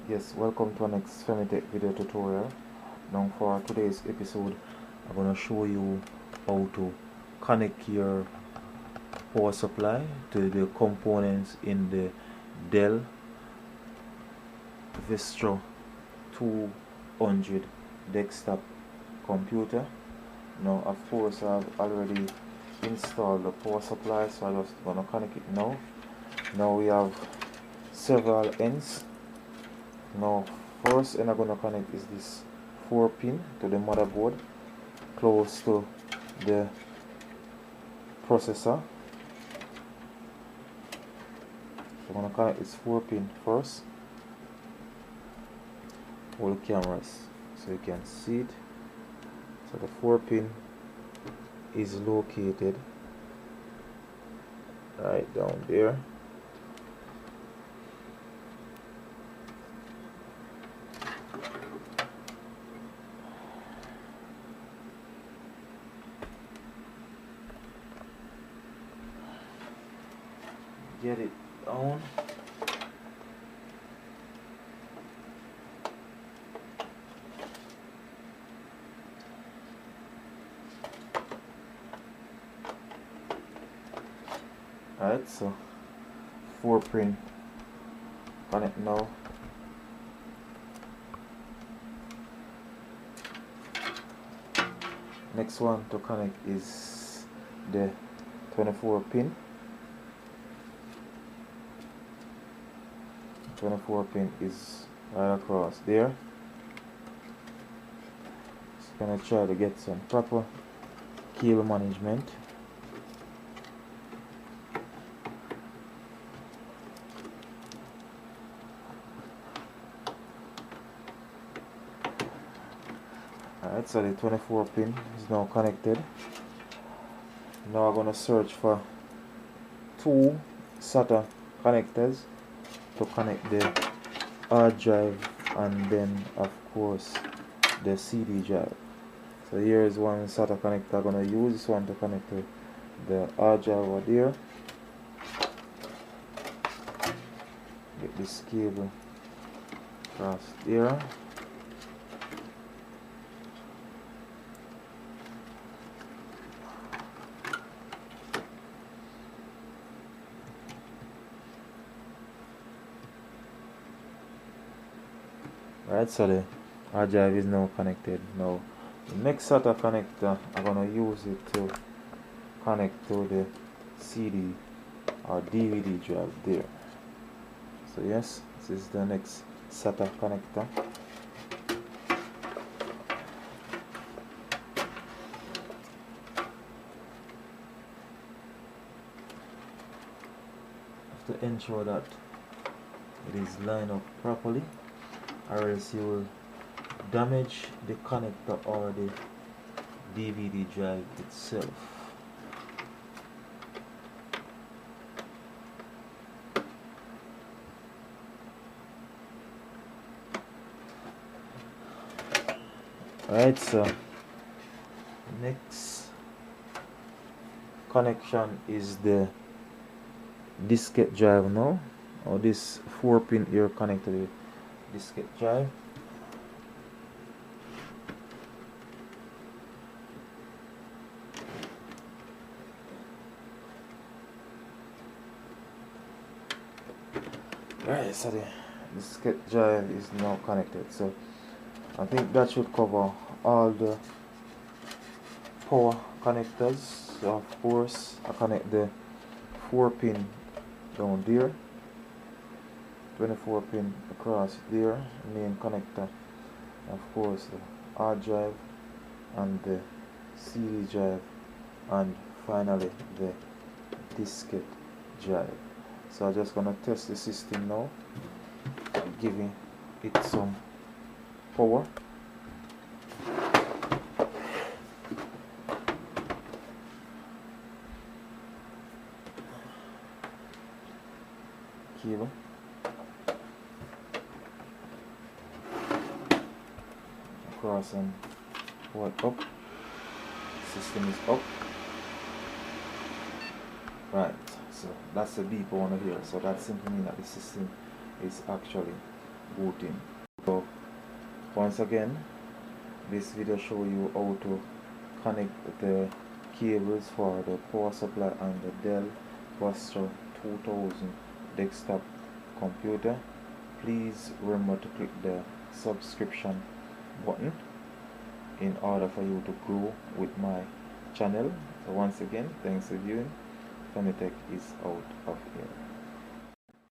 Yes, welcome to our next Femitech video tutorial. Now for today's episode, I'm going to show you how to connect your power supply to the components in the Dell Vistro 200 desktop computer. Now of course I've already installed the power supply, so I'm just going to connect it now. Now we have several ends. Now first end I'm going to connect is this 4 pin to the motherboard close to the processor. So I'm going to connect this 4 pin first. Hold cameras so you can see it. So the 4 pin is located right down there. Get it down. Alright, so 4 pin connect now. Next one to connect is the 24 pin. 24 pin is right across there. Just gonna try to get some proper cable management. Alright, so the 24 pin is now connected. Now I'm gonna search for 2 SATA connectors to connect the hard drive and then of course the CD drive. So here is one SATA connector I'm gonna use. This one to connect to the hard drive over there. Get this cable across there. Right, so the hard drive is now connected. Now the next SATA connector I'm gonna use it to connect to the CD or DVD drive there. So yes, this is the next SATA connector. Have to ensure that it is lined up properly, or else you will damage the connector or the DVD drive itself. Alright, so next connection is the diskette drive now, or this 4 pin here connected to the diskette drive. Right, so the diskette drive is now connected. So I think that should cover all the power connectors. So of course I connect the 4 pin down there, 24 pin across there, main connector, of course the hard drive and the CD drive, and finally the diskette drive. So I'm just gonna test the system now, giving it some power. Cable across and forward up. System is up. Right, so that's the beep over here. So that simply means that the system is actually booting. So once again, this video show you how to connect the cables for the power supply and the Dell Buster 2000 desktop computer. Please remember to click the subscription button in order for you to grow with my channel. So once again, thanks for viewing. Famitech is out of here.